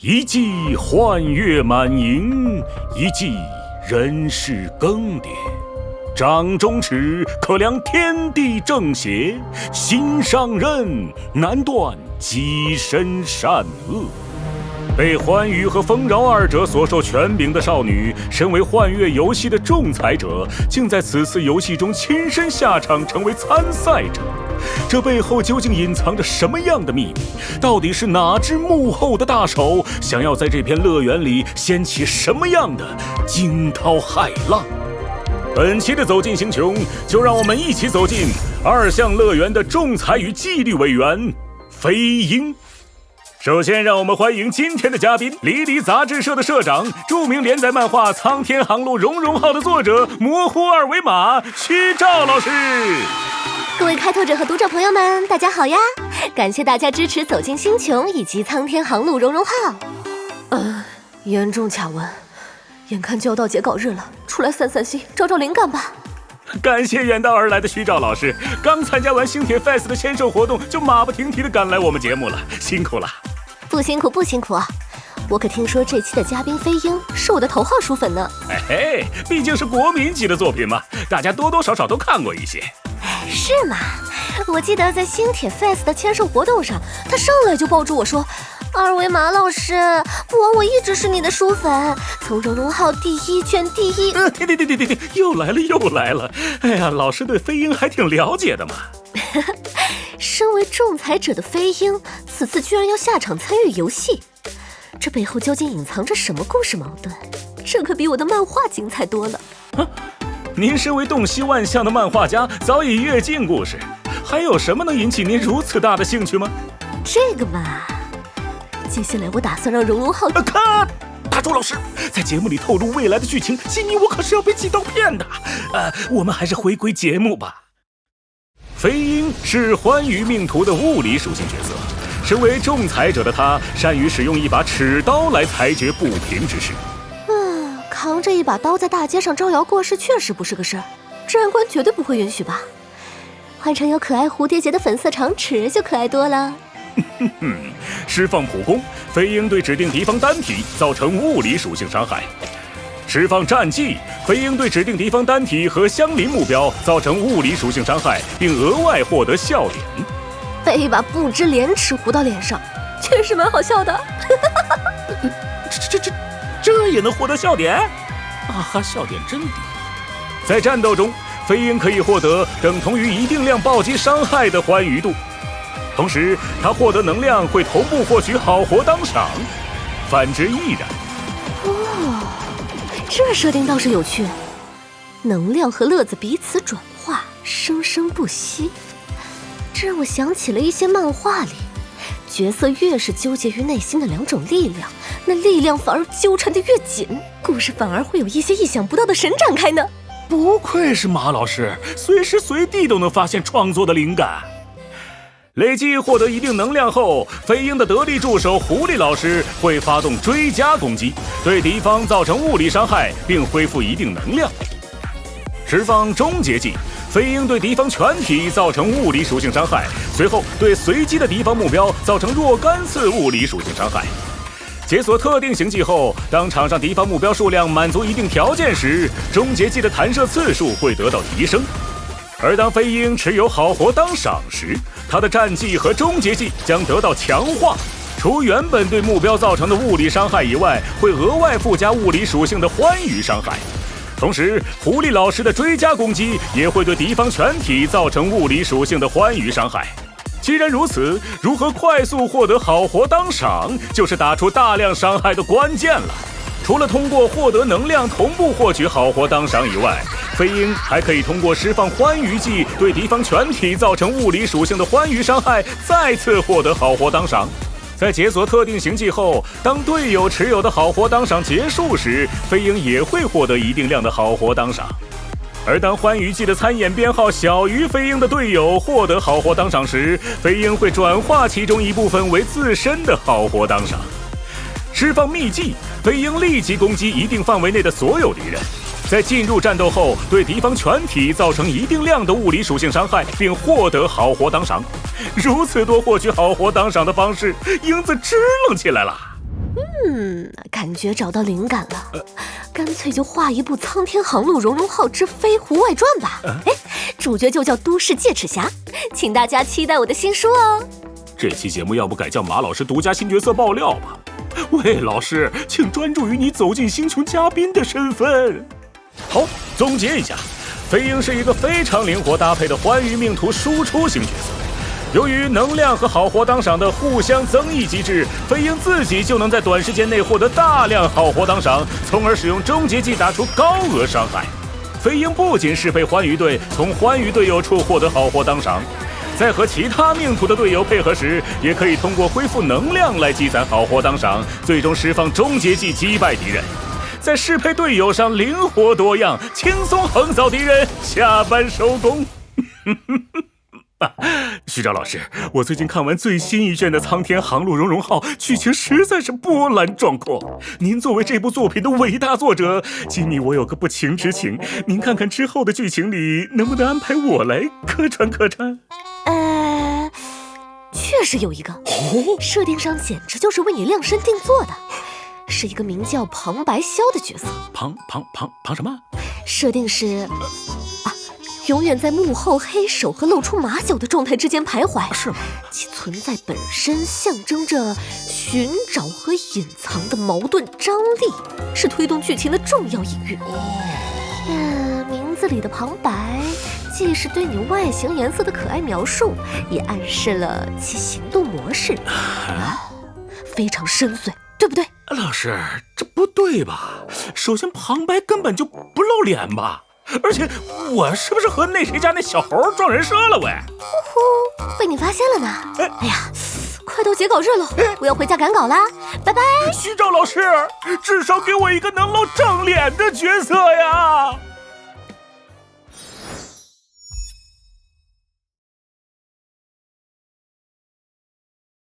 一骑幻月满盈，一骑人事更迭。掌中尺，可量天地正邪；心上人，难断己身善恶。被欢愉和丰饶二者所受权柄的少女，身为幻月游戏的仲裁者，竟在此次游戏中亲身下场，成为参赛者。这背后究竟隐藏着什么样的秘密？到底是哪只幕后的大手，想要在这片乐园里掀起什么样的惊涛骇浪？本期的走进星穹，就让我们一起走进二项乐园的仲裁与纪律委员飞鹰。首先，让我们欢迎今天的嘉宾，离离杂志社的社长，著名连载漫画《苍天航路荣荣号》的作者，模糊二维码虚照老师。各位开拓者和读者朋友们，大家好呀！感谢大家支持《走进星穹》以及《苍天航路荣荣号》。严重卡文，眼看就要到截稿日了，出来散散心，找找灵感吧。感谢远道而来的虚照老师，刚参加完星铁 Fest 的签售活动，就马不停蹄地赶来我们节目了，辛苦了。不辛苦不辛苦啊！我可听说这期的嘉宾飞鹰是我的头号书粉呢。嘿，毕竟是国民级的作品嘛，大家多多少少都看过一些。是吗？我记得在星铁 Fest 的签售活动上，他上来就抱住我说：“二维码老师，不枉我一直是你的书粉，从荣荣号第一卷第一。”停，又来了！哎呀，老师对飞鹰还挺了解的嘛。身为仲裁者的飞鹰，此次居然要下场参与游戏，这背后究竟隐藏着什么故事矛盾？这可比我的漫画精彩多了。您身为洞悉万象的漫画家，早已阅尽故事，还有什么能引起您如此大的兴趣吗？这个嘛，接下来我打算让荣荣号看大周老师在节目里透露未来的剧情，心里我可是要被寄刀片的。我们还是回归节目吧。飞鹰是欢愉命途的物理属性角色，身为仲裁者的他，善于使用一把尺刀来裁决不平之事。扛着一把刀在大街上招摇过市，确实不是个事儿，治安官绝对不会允许吧？换成有可爱蝴蝶结的粉色长尺就可爱多了。释放普攻，飞鹰对指定敌方单体造成物理属性伤害。释放战技，飞鹰对指定敌方单体和相邻目标造成物理属性伤害，并额外获得笑点。被一把不知廉耻糊到脸上，确实蛮好笑的。这也能获得笑点？笑点真低。在战斗中，飞鹰可以获得等同于一定量暴击伤害的欢愉度，同时他获得能量会同步获取好活当赏，反之亦然。这设定倒是有趣，能量和乐子彼此转化，生生不息。这让我想起了一些漫画里，角色越是纠结于内心的两种力量，那力量反而纠缠得越紧，故事反而会有一些意想不到的神展开呢。不愧是马老师，随时随地都能发现创作的灵感。累计获得一定能量后，飞鹰的得力助手狐狸老师会发动追加攻击，对敌方造成物理伤害，并恢复一定能量。释放终结技，飞鹰对敌方全体造成物理属性伤害，随后对随机的敌方目标造成若干次物理属性伤害。解锁特定行技后，当场上敌方目标数量满足一定条件时，终结技的弹射次数会得到提升。而当飞鹰持有好活当赏时，他的战技和终结技将得到强化，除原本对目标造成的物理伤害以外，会额外附加物理属性的欢愉伤害。同时，狐狸老师的追加攻击也会对敌方全体造成物理属性的欢愉伤害。既然如此，如何快速获得好活当赏，就是打出大量伤害的关键了。除了通过获得能量同步获取好活当赏以外，飞鹰还可以通过释放欢愉技对敌方全体造成物理属性的欢愉伤害，再次获得好活当赏。在解锁特定行技后，当队友持有的好活当赏结束时，飞鹰也会获得一定量的好活当赏。而当欢愉技的参演编号小于飞鹰的队友获得好活当赏时，飞鹰会转化其中一部分为自身的好活当赏。释放秘技，飞鹰立即攻击一定范围内的所有敌人，在进入战斗后对敌方全体造成一定量的物理属性伤害，并获得好活当赏。如此多获取好活当赏的方式，英子支棱起来了。感觉找到灵感了，干脆就画一部《苍天航路荣荣号之飞狐外传》吧。主角就叫都市戒齿侠，请大家期待我的新书哦。这期节目要不改叫马老师独家新角色爆料吧？喂，老师，请专注于你走进星球嘉宾的身份。好，总结一下，飞鹰是一个非常灵活搭配的欢愉命图输出型角色。由于能量和好活当赏的互相增益机制，飞鹰自己就能在短时间内获得大量好活当赏，从而使用终结技打出高额伤害。飞鹰不仅适配欢愉队，从欢愉队友处获得好活当赏，在和其他命图的队友配合时，也可以通过恢复能量来积攒好活当赏，最终释放终结技击败敌人。在适配队友上灵活多样，轻松横扫敌人，下班收工。徐钊老师，我最近看完最新一卷的《苍天航路荣荣号》，剧情实在是波澜壮阔。您作为这部作品的伟大作者，今你我有个不情之请，您看看之后的剧情里能不能安排我来客串客串？确实有一个，设定上简直就是为你量身定做的，是一个名叫庞白霄的角色。庞什么？设定是永远在幕后黑手和露出马脚的状态之间徘徊，是吗？其存在本身象征着寻找和隐藏的矛盾张力，是推动剧情的重要隐喻。名字里的旁白既是对你外形颜色的可爱描述，也暗示了其行动模式，非常深邃，对不对？老师，这不对吧？首先旁白根本就不露脸吧，而且我是不是和那谁家那小猴撞人设了喂？被你发现了呢。哎呀，快到截稿日了，我要回家赶稿啦，拜拜。徐钊老师，至少给我一个能露正脸的角色呀。